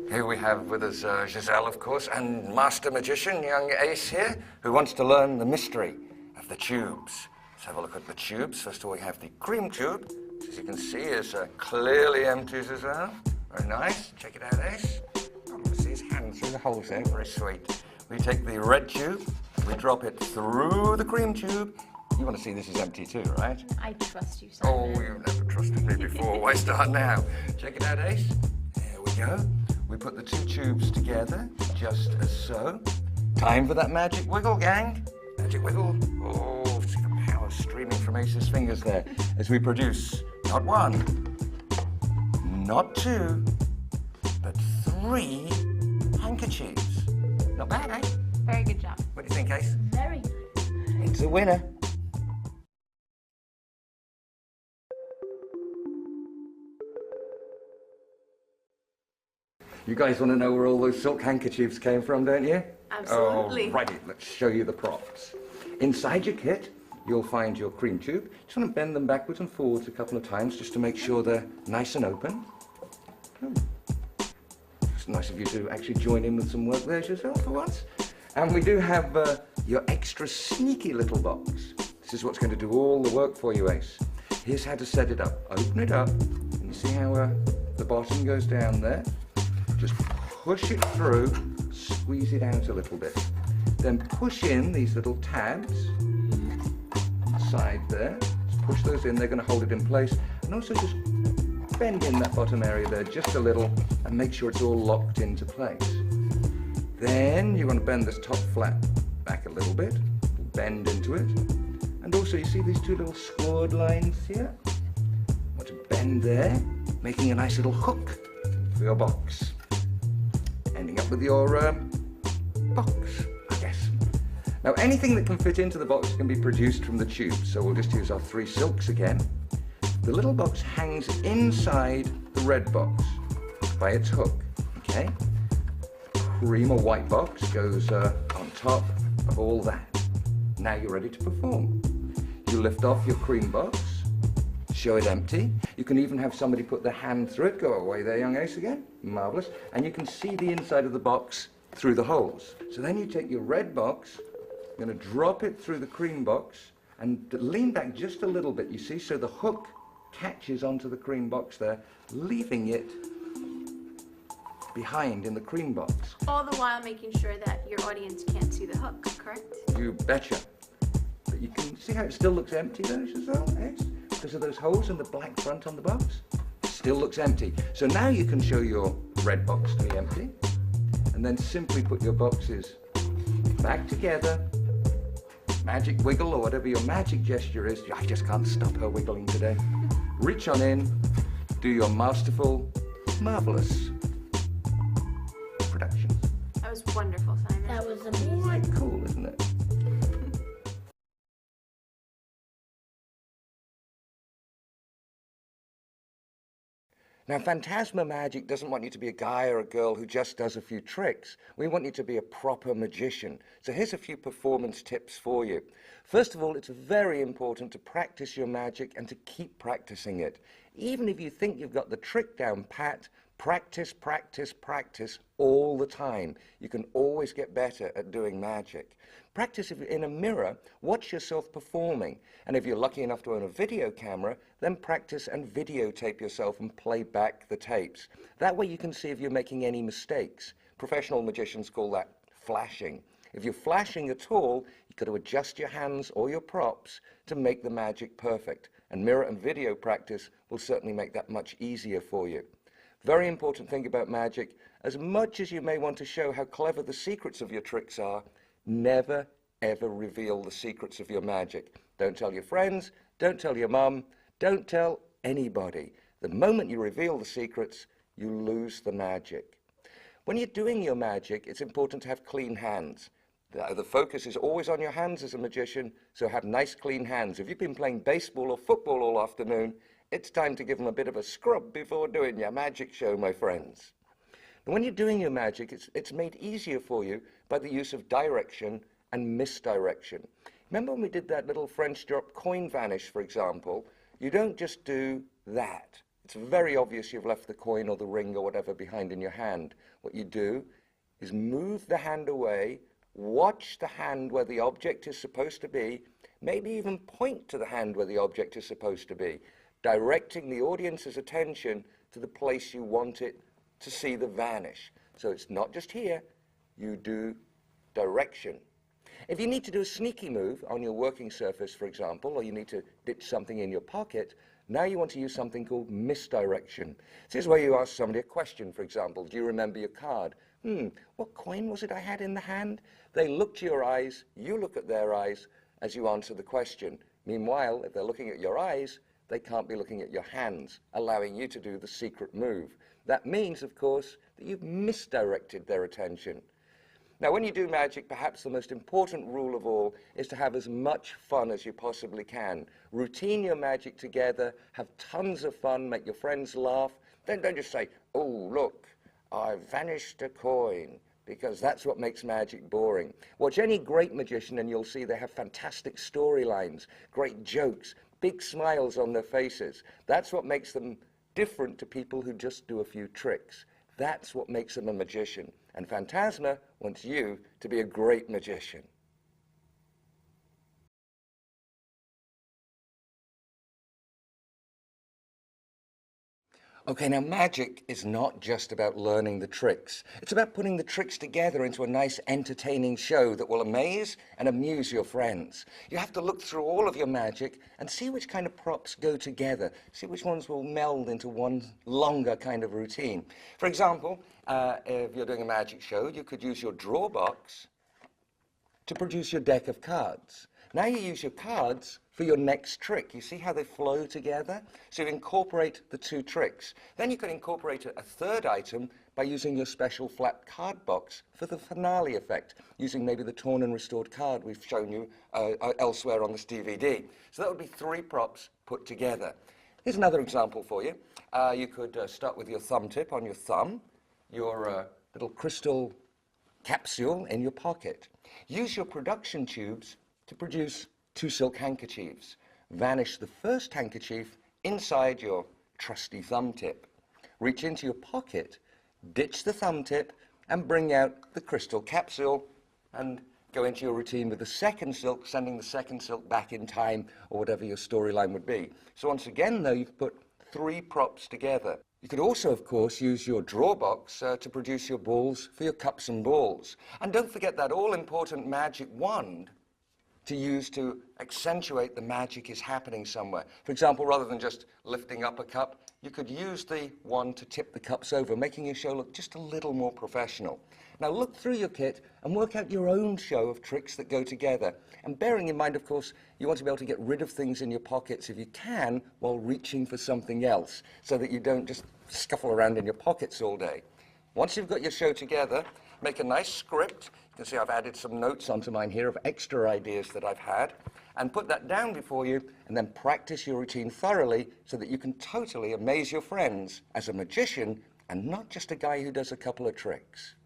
Here we have with us Giselle, of course, and master magician, young Ace here, who wants to learn the mystery of the tubes. Let's have a look at the tubes. First of all, we have the cream tube, which, as you can see, is clearly empty, Giselle. Very nice. Check it out, Ace. See his hand through the holes there, very sweet. We take the red tube, we drop it through the cream tube. You want to see this is empty too, right? I trust you, Oh, Simon. you've never trusted me before. Why start now? Check it out, Ace. There we go. We put the two tubes together, just as so. Time for that magic wiggle, gang. Magic wiggle. Oh, see the power streaming from Ace's fingers there as we produce not one, not two, but 3 handkerchiefs. Not bad, eh? Very good job. What do you think, Ace? Very nice. It's a winner. You guys want to know where all those silk handkerchiefs came from, don't you? Absolutely. Oh, righty, let's show you the props. Inside your kit, you'll find your cream tube. Just want to bend them backwards and forwards a couple of times just to make sure they're nice and open. It's nice of you to actually join in with some work there yourself for once. And we do have your extra sneaky little box. This is what's going to do all the work for you, Ace. Here's how to set it up. Open it up, and you see how the bottom goes down there? Just push it through, squeeze it out a little bit. Then push in these little tabs on the side there. Just push those in, they're going to hold it in place. And also just bend in that bottom area there just a little and make sure it's all locked into place. Then you want to bend this top flap back a little bit, bend into it. And also you see these two little scored lines here? Want to bend there, making a nice little hook for your box. Ending up with your box, I guess. Now anything that can fit into the box can be produced from the tube, so we'll just use our 3 silks again. The little box hangs inside the red box by its hook, okay? Cream or white box goes on top of all that. Now you're ready to perform. You lift off your cream box, show it empty. You can even have somebody put their hand through it. Go away there, young Ace, again. Marvelous. And you can see the inside of the box through the holes. So then you take your red box, you're going to drop it through the cream box and lean back just a little bit, you see, so the hook catches onto the cream box there, leaving it behind in the cream box. All the while making sure that your audience can't see the hook, correct? You betcha. But you can see how it still looks empty though, Giselle, Ace? Because of those holes in the black front on the box. Still looks empty. So now you can show your red box to be empty, and then simply put your boxes back together, magic wiggle or whatever your magic gesture is. I just can't stop her wiggling today. Reach on in, do your masterful, marvelous productions. That was wonderful, Simon. That was amazing. Quite cool, isn't it? Now, Phantasma Magic doesn't want you to be a guy or a girl who just does a few tricks. We want you to be a proper magician. So here's a few performance tips for you. First of all, it's very important to practice your magic and to keep practicing it. Even if you think you've got the trick down pat, practice, practice, practice all the time. You can always get better at doing magic. Practice in a mirror, watch yourself performing. And if you're lucky enough to own a video camera, then practice and videotape yourself and play back the tapes. That way you can see if you're making any mistakes. Professional magicians call that flashing. If you're flashing at all, you've got to adjust your hands or your props to make the magic perfect. And mirror and video practice will certainly make that much easier for you. Very important thing about magic, as much as you may want to show how clever the secrets of your tricks are, never ever reveal the secrets of your magic. Don't tell your friends, don't tell your mum, don't tell anybody. The moment you reveal the secrets, you lose the magic. When you're doing your magic, it's important to have clean hands. The focus is always on your hands as a magician, so have nice clean hands. If you've been playing baseball or football all afternoon, it's time to give them a bit of a scrub before doing your magic show, my friends. And when you're doing your magic, it's made easier for you by the use of direction and misdirection. Remember when we did that little French drop coin vanish, for example? You don't just do that. It's very obvious you've left the coin or the ring or whatever behind in your hand. What you do is move the hand away, watch the hand where the object is supposed to be, maybe even point to the hand where the object is supposed to be, directing the audience's attention to the place you want it to see the vanish. So it's not just here, you do direction. If you need to do a sneaky move on your working surface, for example, or you need to ditch something in your pocket, now you want to use something called misdirection. This is where you ask somebody a question, for example. Do you remember your card? What coin was it I had in the hand? They look to your eyes, you look at their eyes as you answer the question. Meanwhile, if they're looking at your eyes, they can't be looking at your hands, allowing you to do the secret move. That means, of course, that you've misdirected their attention. Now, when you do magic, perhaps the most important rule of all is to have as much fun as you possibly can. Routine your magic together, have tons of fun, make your friends laugh. Then don't just say, oh, look, I vanished a coin, because that's what makes magic boring. Watch any great magician and you'll see they have fantastic storylines, great jokes, big smiles on their faces. That's what makes them different to people who just do a few tricks. That's what makes them a magician. And Phantasma wants you to be a great magician. Okay, now magic is not just about learning the tricks. It's about putting the tricks together into a nice, entertaining show that will amaze and amuse your friends. You have to look through all of your magic and see which kind of props go together, see which ones will meld into one longer kind of routine. For example, if you're doing a magic show, you could use your draw box to produce your deck of cards. Now you use your cards for your next trick. You see how they flow together? So you incorporate the two tricks. Then you can incorporate a third item by using your special flat card box for the finale effect, using maybe the torn and restored card we've shown you elsewhere on this DVD. So that would be three props put together. Here's another example for you. You could start with your thumb tip on your thumb, your little crystal capsule in your pocket. Use your production tubes to produce 2 silk handkerchiefs. Vanish the first handkerchief inside your trusty thumb tip. Reach into your pocket, ditch the thumb tip, and bring out the crystal capsule and go into your routine with the second silk, sending the second silk back in time, or whatever your storyline would be. So once again, though, you've put 3 props together. You could also, of course, use your draw box to produce your balls for your cups and balls. And don't forget that all-important magic wand to use to accentuate the magic is happening somewhere. For example, rather than just lifting up a cup, you could use the wand to tip the cups over, making your show look just a little more professional. Now look through your kit and work out your own show of tricks that go together. And bearing in mind, of course, you want to be able to get rid of things in your pockets if you can while reaching for something else, so that you don't just scuffle around in your pockets all day. Once you've got your show together, make a nice script. You can see I've added some notes onto mine here of extra ideas that I've had, and put that down before you, and then practice your routine thoroughly so that you can totally amaze your friends as a magician and not just a guy who does a couple of tricks.